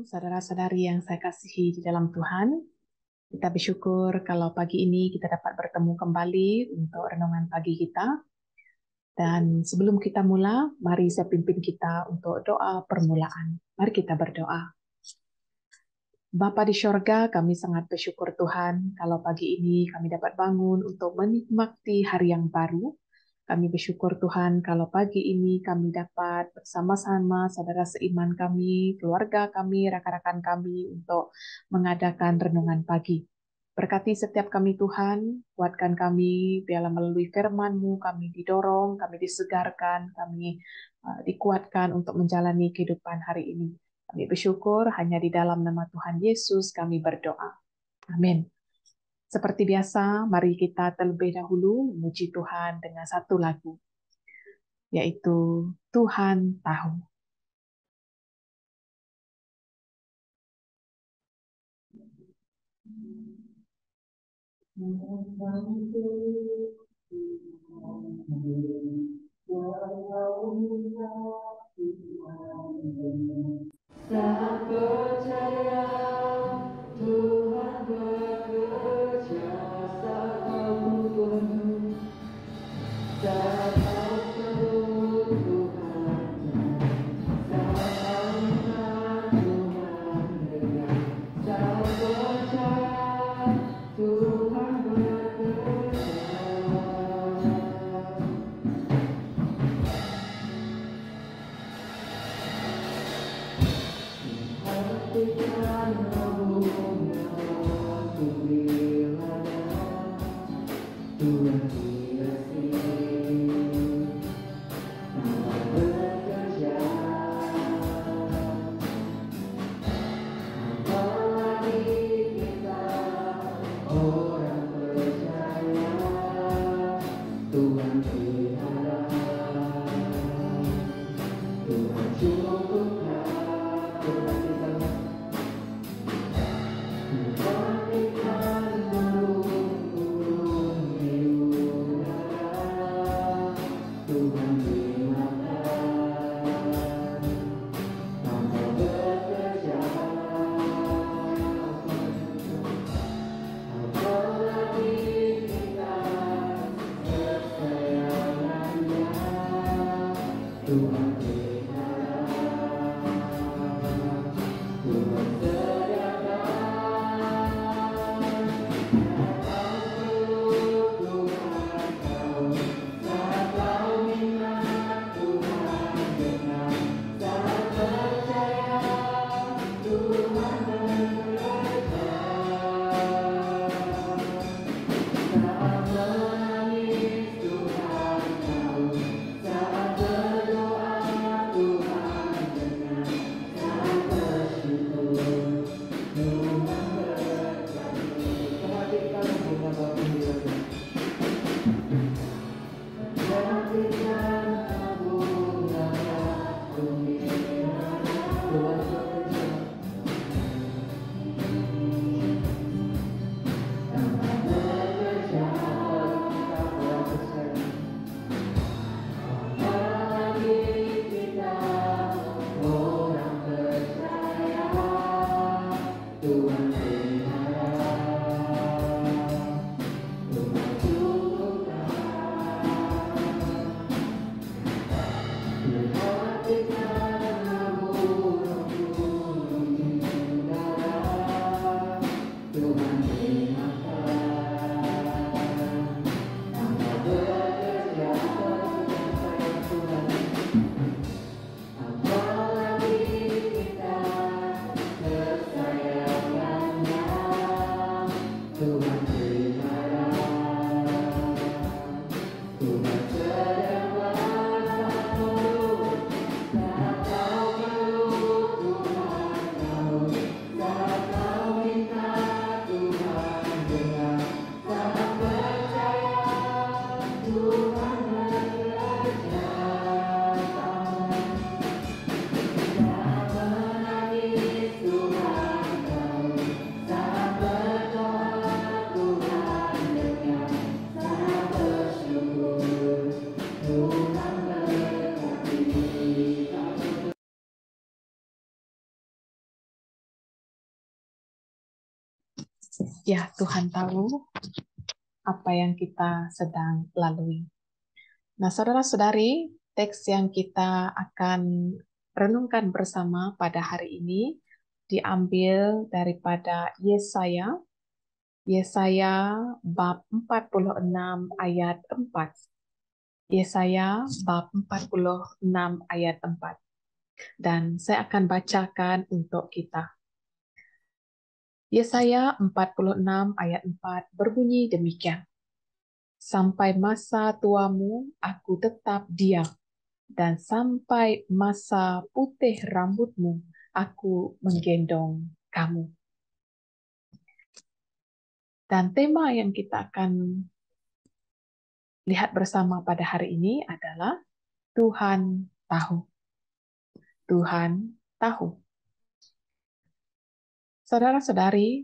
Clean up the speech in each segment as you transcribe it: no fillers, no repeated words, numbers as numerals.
saudara-saudari yang saya kasihi di dalam Tuhan. Kita bersyukur kalau pagi ini kita dapat bertemu kembali untuk renungan pagi kita. Dan sebelum kita mula, mari saya pimpin kita untuk doa permulaan. Mari kita berdoa. Bapa di sorga, kami sangat bersyukur Tuhan kalau pagi ini kami dapat bangun untuk menikmati hari yang baru. Kami bersyukur Tuhan kalau pagi ini kami dapat bersama-sama saudara seiman kami, keluarga kami, rakan-rakan kami untuk mengadakan renungan pagi. Berkati setiap kami Tuhan, kuatkan kami, biarlah melalui firman-Mu kami didorong, kami disegarkan, kami dikuatkan untuk menjalani kehidupan hari ini. Kami bersyukur hanya di dalam nama Tuhan Yesus kami berdoa. Amin. Seperti biasa, mari kita terlebih dahulu memuji Tuhan dengan satu lagu, yaitu Tuhan Tahu. Tak percaya Tuhan bekerja, tak tahu Tuhan, tak tahu Tuhan, tak tahu Tuhan dengar, tak percaya Tuhan bekerja. Hatikan bunga aku bilada Tuhan kasih tanpa bekerja. Apalagi kita orang percaya Tuhan pelihara, Tuhan cukupkan. Tuhan Ya, Tuhan tahu apa yang kita sedang lalui. Nah, saudara-saudari, teks yang kita akan renungkan bersama pada hari ini diambil daripada Yesaya, Yesaya bab 46 ayat 4. Yesaya bab 46 ayat 4. Dan saya akan bacakan untuk kita. Yesaya 46 ayat 4 berbunyi demikian. Sampai masa tuamu aku tetap diam, dan sampai masa putih rambutmu aku menggendong kamu. Dan tema yang kita akan lihat bersama pada hari ini adalah Tuhan tahu. Tuhan tahu. Saudara-saudari,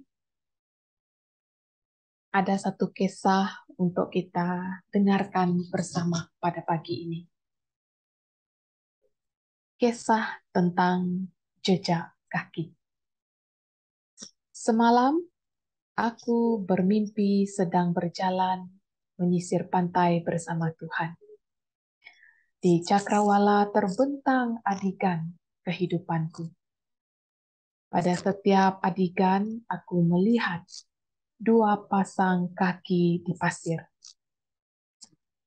ada satu kisah untuk kita dengarkan bersama pada pagi ini. Kisah tentang jejak kaki. Semalam, aku bermimpi sedang berjalan menyisir pantai bersama Tuhan. Di cakrawala terbentang adegan kehidupanku. Pada setiap adegan, aku melihat dua pasang kaki di pasir.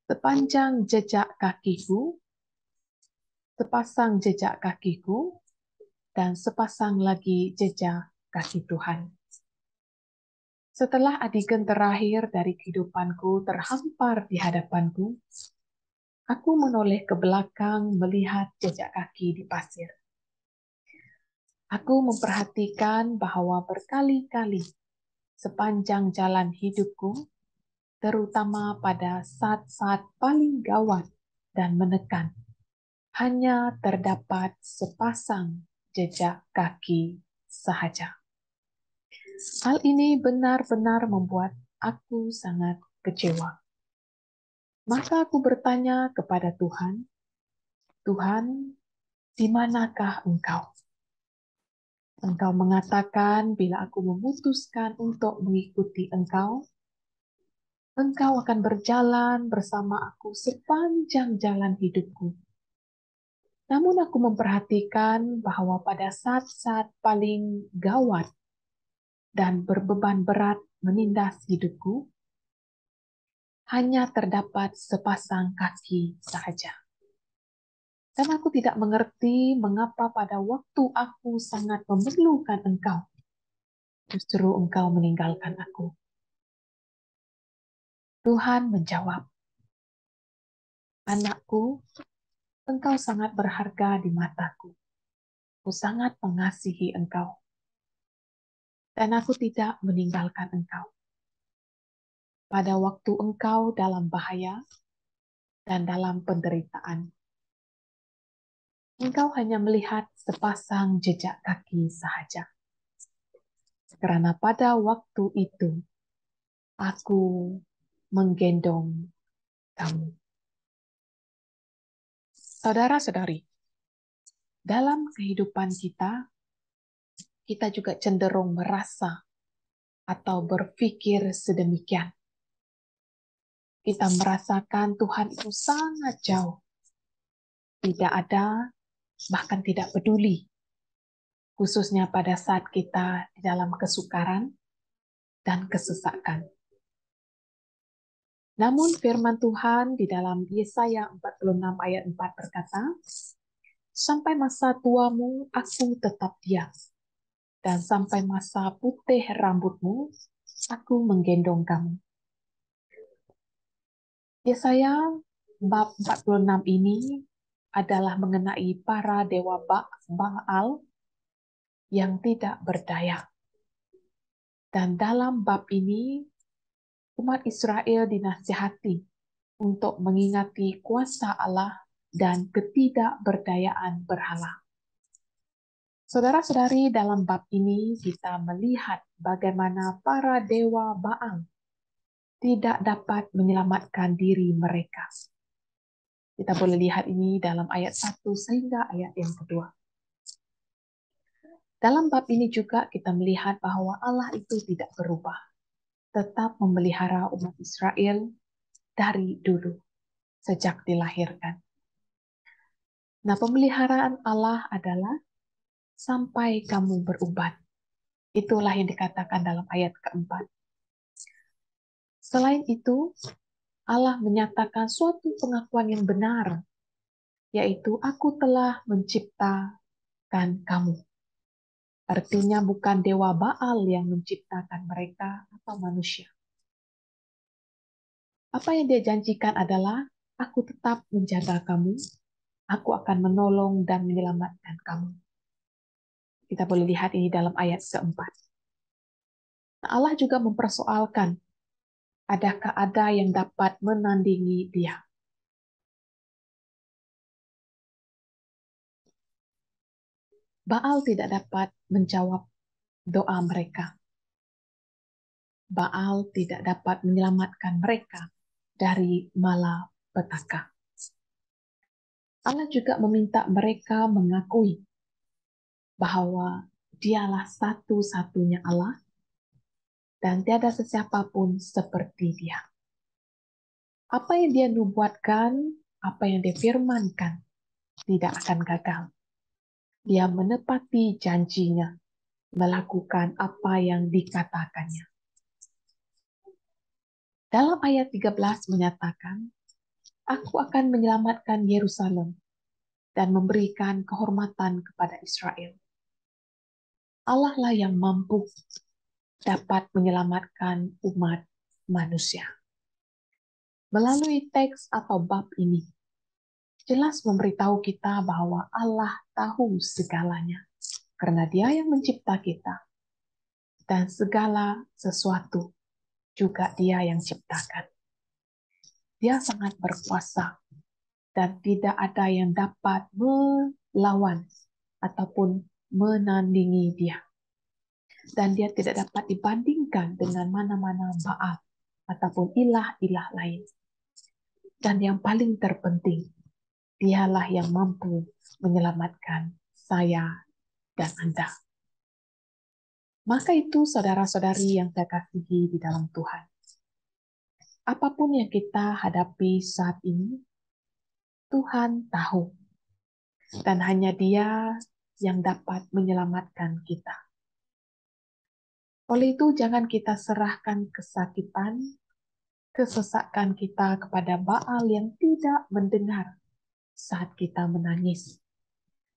Sepasang jejak kakiku, dan sepasang lagi jejak kaki Tuhan. Setelah adegan terakhir dari kehidupanku terhampar di hadapanku, aku menoleh ke belakang melihat jejak kaki di pasir. Aku memperhatikan bahwa berkali-kali sepanjang jalan hidupku, terutama pada saat-saat paling gawat dan menekan, hanya terdapat sepasang jejak kaki sahaja. Hal ini benar-benar membuat aku sangat kecewa. Maka aku bertanya kepada Tuhan, Tuhan, di manakah Engkau? Engkau mengatakan bila aku memutuskan untuk mengikuti Engkau, Engkau akan berjalan bersama aku sepanjang jalan hidupku. Namun aku memperhatikan bahwa pada saat-saat paling gawat dan berbeban berat menindas hidupku, hanya terdapat sepasang kaki sahaja. Dan aku tidak mengerti mengapa pada waktu aku sangat memerlukan Engkau, justru Engkau meninggalkan aku. Tuhan menjawab, anakku, Engkau sangat berharga di mataku. Aku sangat mengasihi Engkau. Dan aku tidak meninggalkan Engkau. Pada waktu Engkau dalam bahaya dan dalam penderitaan, Engkau hanya melihat sepasang jejak kaki sahaja. Karena pada waktu itu, aku menggendong kamu. Saudara-saudari, dalam kehidupan kita juga cenderung merasa atau berpikir sedemikian. Kita merasakan Tuhan itu sangat jauh. Tidak ada, bahkan tidak peduli. Khususnya pada saat kita di dalam kesukaran dan kesesakan. Namun firman Tuhan di dalam Yesaya 46 ayat 4 berkata, sampai masa tuamu aku tetap diam, dan sampai masa putih rambutmu aku menggendong kamu. Yesaya bab 46 ini adalah mengenai para dewa Baal yang tidak berdaya. Dan dalam bab ini, umat Israel dinasihati untuk mengingati kuasa Allah dan ketidakberdayaan berhala. Saudara-saudari, dalam bab ini kita melihat bagaimana para dewa Baal tidak dapat menyelamatkan diri mereka. Kita boleh lihat ini dalam ayat 1 sehingga ayat yang kedua. Dalam bab ini juga kita melihat bahwa Allah itu tidak berubah. tetap memelihara umat Israel dari dulu, sejak dilahirkan. Nah, pemeliharaan Allah adalah sampai kamu berubat. Itulah yang dikatakan dalam ayat keempat. Selain itu, Allah menyatakan suatu pengakuan yang benar, yaitu aku telah menciptakan kamu. Artinya bukan dewa Baal yang menciptakan mereka atau manusia. Apa yang dia janjikan adalah, aku tetap menjaga kamu, aku akan menolong dan menyelamatkan kamu. Kita boleh lihat ini dalam ayat keempat. Nah, Allah juga mempersoalkan, adakah ada yang dapat menandingi dia? Baal tidak dapat menjawab doa mereka. Baal tidak dapat menyelamatkan mereka dari malapetaka. Allah juga meminta mereka mengakui bahwa dialah satu-satunya Allah dan tiada sesiapapun seperti dia. Apa yang dia nubuatkan, apa yang dia firmankan, tidak akan gagal. Dia menepati janjinya, melakukan apa yang dikatakannya. Dalam ayat 13 menyatakan, aku akan menyelamatkan Yerusalem dan memberikan kehormatan kepada Israel. Allah lah yang mampu dapat menyelamatkan umat manusia. Melalui teks atau bab ini, jelas memberitahu kita bahwa Allah tahu segalanya, karena Dia yang mencipta kita, dan segala sesuatu juga Dia yang ciptakan. Dia sangat berkuasa, dan tidak ada yang dapat melawan ataupun menandingi Dia. Dan Dia tidak dapat dibandingkan dengan mana-mana Baal ataupun ilah-ilah lain. Dan yang paling terpenting, Dialah yang mampu menyelamatkan saya dan Anda. Maka itu saudara-saudari yang saya kasihi di dalam Tuhan. Apapun yang kita hadapi saat ini, Tuhan tahu. Dan hanya Dia yang dapat menyelamatkan kita. Oleh itu jangan kita serahkan kesakitan, kesesakan kita kepada Baal yang tidak mendengar saat kita menangis,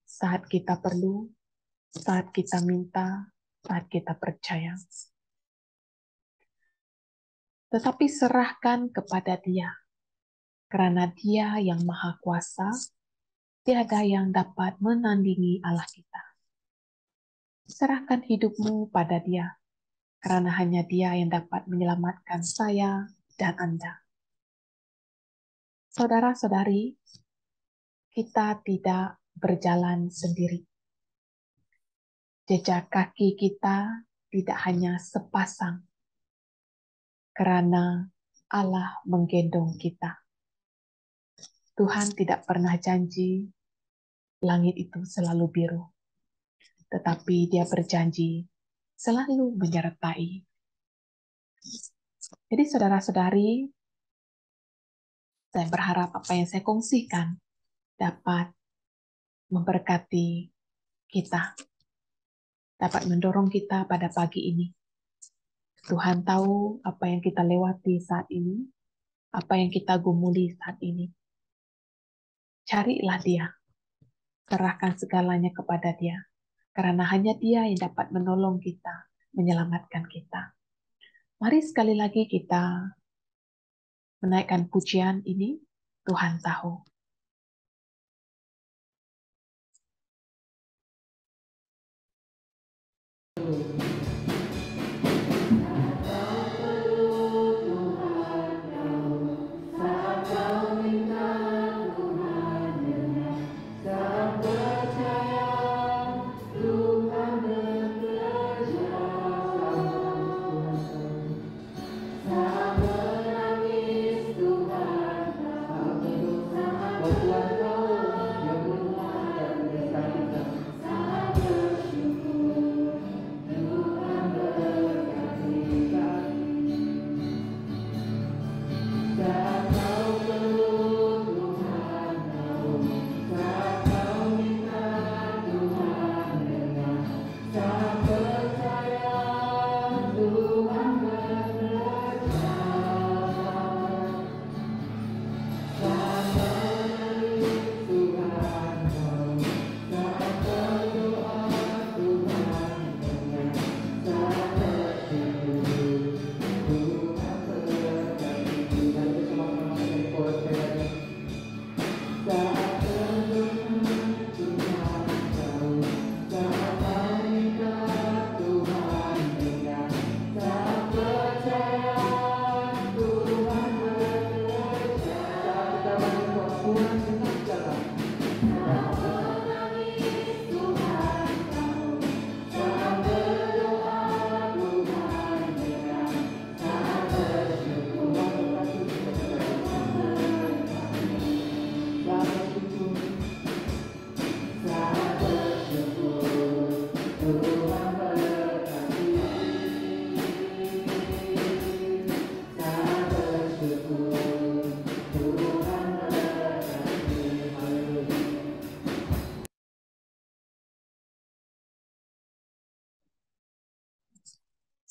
saat kita perlu, saat kita minta, saat kita percaya. Tetapi serahkan kepada Dia, karena Dia yang Maha Kuasa, tiada yang dapat menandingi Allah kita. Serahkan hidupmu pada Dia, karena hanya Dia yang dapat menyelamatkan saya dan Anda. Saudara-saudari, kita tidak berjalan sendiri. Jejak kaki kita tidak hanya sepasang, karena Allah menggendong kita. Tuhan tidak pernah janji langit itu selalu biru, tetapi Dia berjanji selalu menyertai. Jadi saudara-saudari, saya berharap apa yang saya kongsikan dapat memberkati kita, dapat mendorong kita pada pagi ini. Tuhan tahu apa yang kita lewati saat ini, apa yang kita gumuli saat ini. Carilah Dia, serahkan segalanya kepada Dia, karena hanya Dia yang dapat menolong kita, menyelamatkan kita. Mari sekali lagi kita menaikkan pujian ini, Tuhan tahu.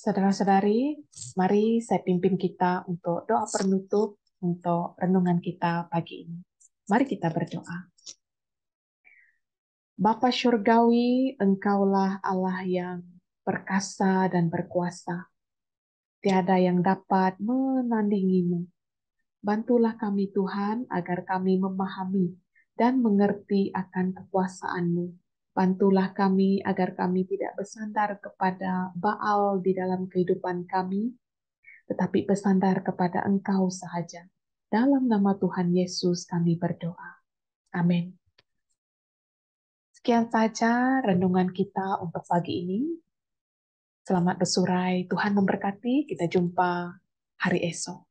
Saudara-saudari, mari saya pimpin kita untuk doa penutup untuk renungan kita pagi ini. Mari kita berdoa. Bapa Syurgawi, Engkaulah Allah yang perkasa dan berkuasa. Tiada yang dapat menandingimu. Bantulah kami Tuhan agar kami memahami dan mengerti akan kekuasaan-Mu. Bantulah kami agar kami tidak bersandar kepada Baal di dalam kehidupan kami, tetapi bersandar kepada Engkau sahaja. Dalam nama Tuhan Yesus kami berdoa. Amin. Sekian saja renungan kita untuk pagi ini. Selamat bersurai, Tuhan memberkati, kita jumpa hari esok.